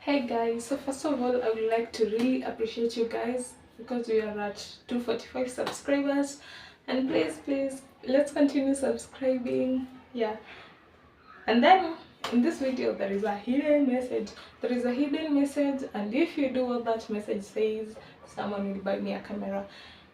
Hey guys, so first of all, I would like to really appreciate you guys because we are at 245 subscribers, and please let's continue subscribing. Yeah, and then in this video there is a hidden message. There is a hidden message, and if you do what that message says, someone will buy me a camera.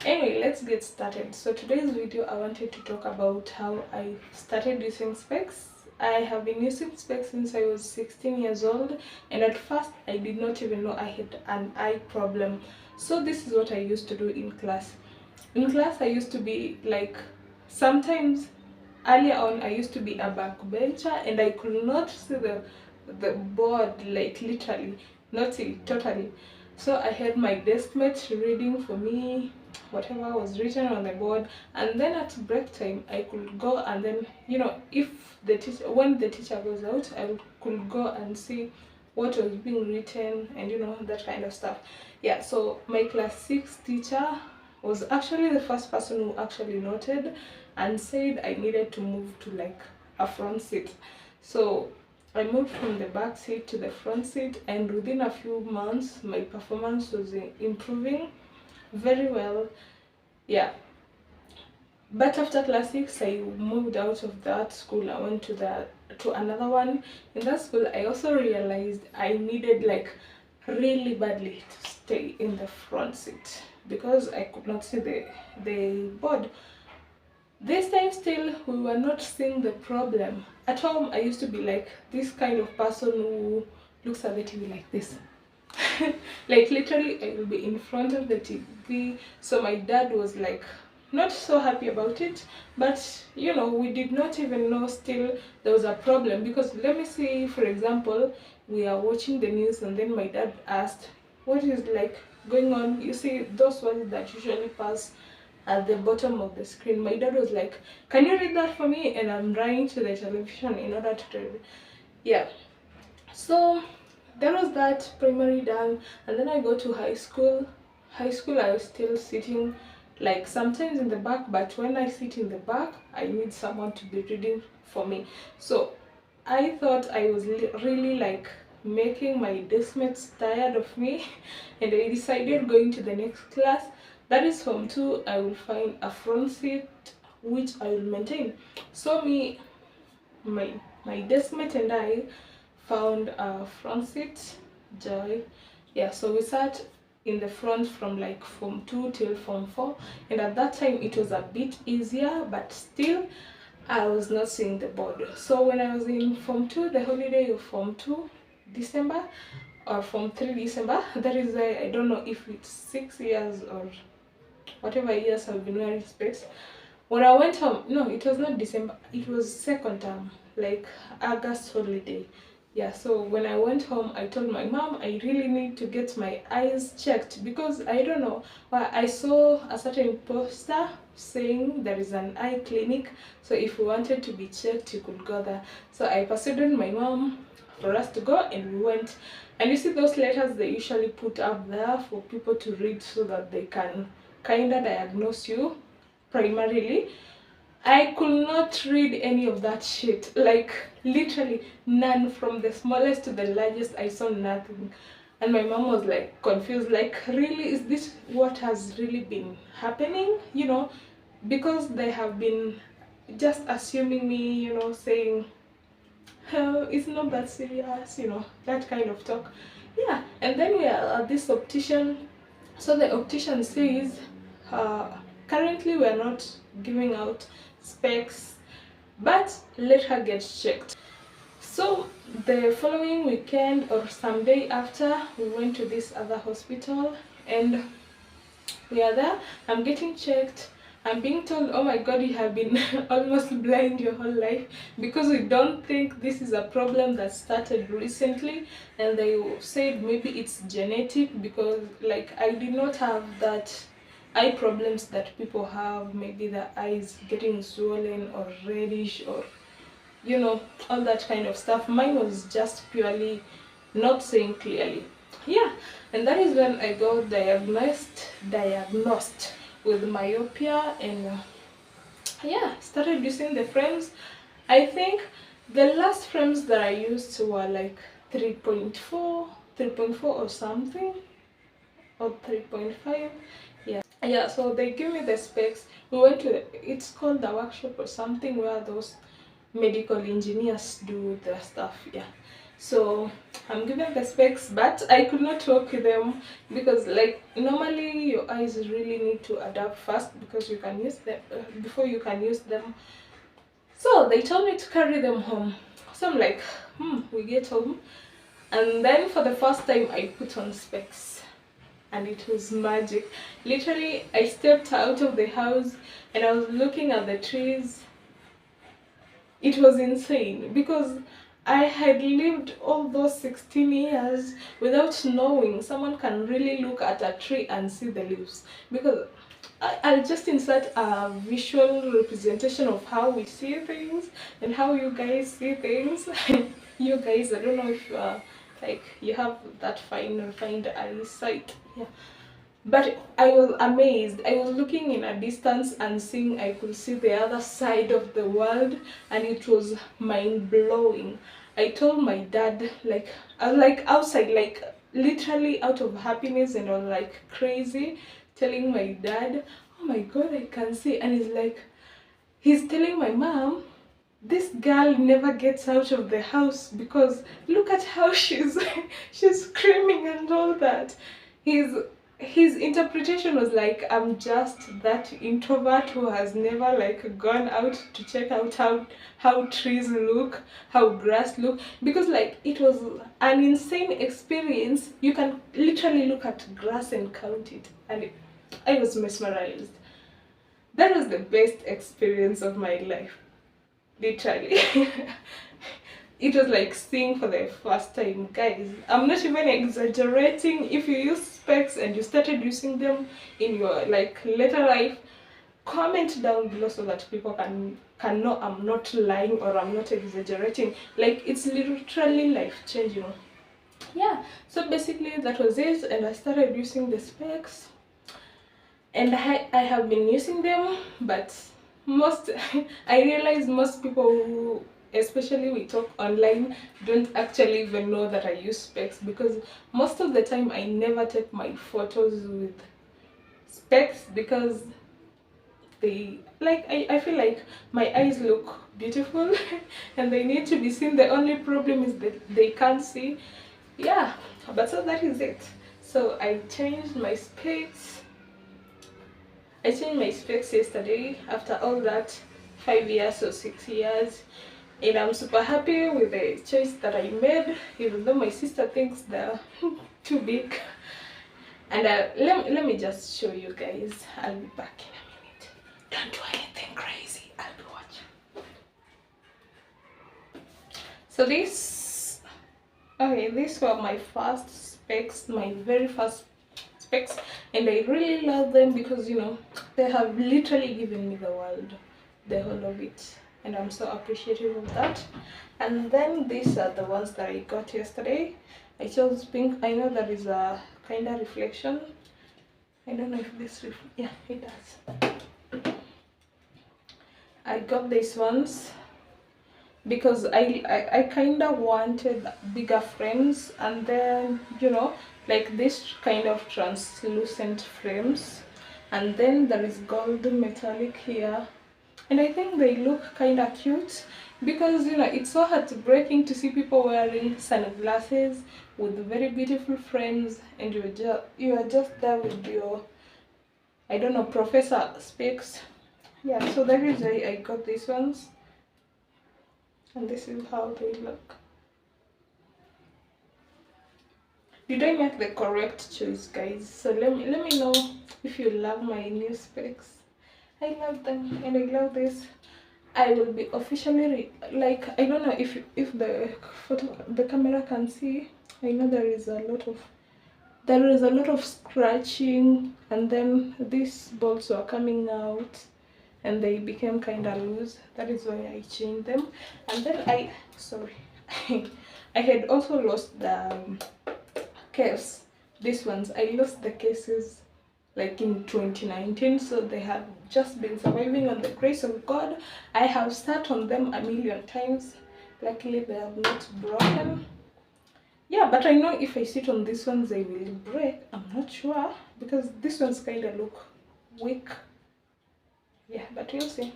Anyway, let's get started. So today's video I wanted to talk about how I started using specs. I have been using specs since I was 16 years old, and at first I did not even know I had an eye problem. So this is what I used to do in class. In class I used to be like, sometimes earlier on I used to be a backbencher and I could not see the board, like literally, not see totally. So I had my desk mate reading for me whatever was written on the board, and then at break time I could go and then, if the teacher, when the teacher goes out, could go and see what was being written and that kind of stuff. Yeah, so my class 6 teacher was actually the first person who actually noted and said I needed to move to like a front seat. So I moved from the back seat to the front seat, and within a few months my performance was improving very well. Yeah, but after class 6 I moved out of that school. I went to another one. In that school I also realized I needed like really badly to stay in the front seat because I could not see the board. This time still we were not seeing the problem. At home I used to be like this kind of person who looks at the TV like this. Like literally I will be in front of the TV. So my dad was like not so happy about it, but we did not even know still there was a problem. Because let me see, for example, we are watching the news and then my dad asked what is like going on. You see those ones that usually pass at the bottom of the screen. My dad was like, can you read that for me? And I'm running to the television in order to read. Yeah, so there was that primary done, and then I go to high school. High school I was still sitting like sometimes in the back, but when I sit in the back I need someone to be reading for me. So I thought I was really like making my deskmates tired of me and I decided going to the next class, that is Form 2, I will find a front seat which I will maintain. So my deskmate and I found a front seat, Joy. Yeah, so we sat in the front from like Form 2 till Form 4, and at that time it was a bit easier, but still I was not seeing the board. So when I was in Form 2, the holiday of Form 2 December or Form 3 December, that is I don't know if it's 6 years or whatever years I've been wearing specs. When I went home, no, it was not December, it was second term, like August holiday. Yeah, so when I went home, I told my mom I really need to get my eyes checked because I don't know. Well, I saw a certain poster saying there is an eye clinic, so if we wanted to be checked, you could go there. So I persuaded my mom for us to go, and we went. And you see those letters they usually put up there for people to read so that they can kind of diagnose you primarily. I could not read any of that shit. Like literally none, from the smallest to the largest. I saw nothing. And my mom was like confused, like, really, is this what has really been happening? Because they have been just assuming me, saying, oh, it's not that serious, that kind of talk. Yeah, and then we are at this optician. So the optician says, uh, currently we are not giving out specs, but let her get checked. So the following weekend or some day after, we went to this other hospital and we are there. I'm getting checked. I'm being told, oh my god, you have been almost blind your whole life, because we don't think this is a problem that started recently. And they said maybe it's genetic, because like I did not have that eye problems that people have, maybe the eyes getting swollen or reddish or all that kind of stuff. Mine was just purely not seeing clearly. Yeah, and that is when I got diagnosed with myopia, and yeah, started using the frames. I think the last frames that I used were like 3.4, 3.4 or something, or 3.5. Yeah, so they give me the specs. We went to, it's called the workshop or something, where those medical engineers do their stuff. Yeah, so I'm given the specs, but I could not work with them because, like, normally your eyes really need to adapt first because you can use them before you can use them. So they told me to carry them home. So I'm like, we get home, and then for the first time I put on specs, and it was magic. Literally, I stepped out of the house and I was looking at the trees. It was insane because I had lived all those 16 years without knowing someone can really look at a tree and see the leaves. Because I'll just insert a visual representation of how we see things and how you guys see things. You guys, I don't know if like you have that fine refined eyesight. Yeah. But I was amazed. I was looking in a distance and seeing I could see the other side of the world, and it was mind blowing. I told my dad, like, I was like outside, like literally out of happiness, and I was like crazy, telling my dad, oh my god, I can see. And he's telling my mom, this girl never gets out of the house because look at how she's she's screaming and all that. His interpretation was like, I'm just that introvert who has never like gone out to check out how trees look, how grass look, because like it was an insane experience. You can literally look at grass and count it, and I was mesmerized. That was the best experience of my life, literally. It was like seeing for the first time, guys. I'm not even exaggerating. If you use specs and you started using them in your like later life, comment down below so that people can know I'm not lying or I'm not exaggerating. Like, it's literally life changing. Yeah, so basically that was it, and I started using the specs, and I have been using them, but most I realized most people who, especially we talk online, don't actually even know that I use specs, because most of the time I never take my photos with specs because they like I feel like my eyes look beautiful and they need to be seen. The only problem is that they can't see. Yeah, but so that is it. So I changed my specs. I changed my specs yesterday after all that 5 years or 6 years, and I'm super happy with the choice that I made, even though my sister thinks they're too big. And let me just show you guys. I'll be back in a minute. Don't do anything crazy. I'll be watching. So these were my first specs, my very first specs, and I really love them because, you know, they have literally given me the world, the whole of it, and I'm so appreciative of that. And then these are the ones that I got yesterday. I chose pink. I know there is a kind of reflection. I don't know if this yeah, it does. I got these ones because I kind of wanted bigger frames, and then, you know, like this kind of translucent frames, and then there is gold metallic here, and I think they look kind of cute because, you know, it's so heartbreaking to see people wearing sunglasses with very beautiful frames, and you are just there with your, I don't know, professor specs. Yeah, so that is why I got these ones, and this is how they look. Did I make the correct choice, guys? So let me know if you love my new specs. I love them, and I love this. I will be officially like, I don't know if the camera can see. I know there is a lot of scratching, and then these bolts were coming out and they became kind of loose. That is why I changed them. And then I had also lost the case. These ones, I lost the cases like in 2019, so they have just been surviving on the grace of God. I have sat on them a million times. Luckily they have not broken. Yeah, but I know if I sit on this one they will break. I'm not sure because this one's kind of look weak. Yeah, but we'll see.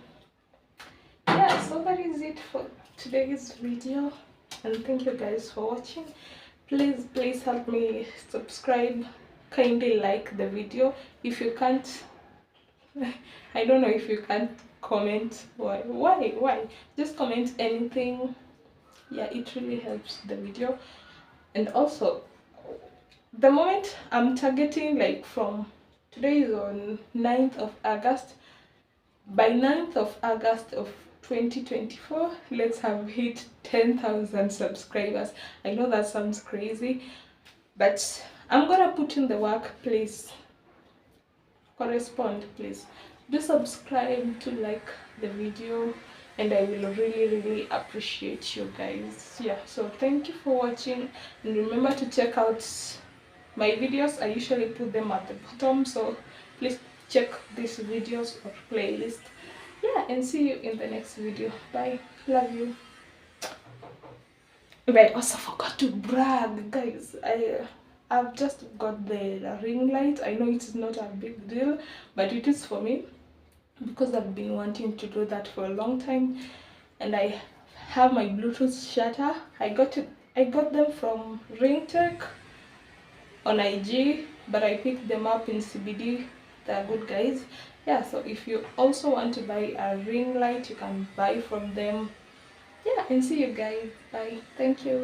Yeah, so that is it for today's video, and thank you guys for watching. Please help me subscribe, kindly like the video. If you can't, I don't know, if you can't comment, why just comment anything. Yeah, it really helps the video. And also, the moment I'm targeting, like from today is on 9th of August, by 9th of August of 2024, let's have hit 10,000 subscribers. I know that sounds crazy, but I'm gonna put in the work. Please correspond, please do subscribe, to like the video, and I will really appreciate you guys. Yeah, so thank you for watching, and remember to check out my videos. I usually put them at the bottom, so please check these videos or playlist. Yeah, and see you in the next video. Bye, love you. But I also forgot to brag, guys. I've just got the ring light. I know it's not a big deal, but it is for me because I've been wanting to do that for a long time. And I have my Bluetooth shutter. I got them from Ringtech on IG, but I picked them up in CBD. They're good, guys. Yeah, so if you also want to buy a ring light, you can buy from them. Yeah, and see you guys. Bye. Thank you.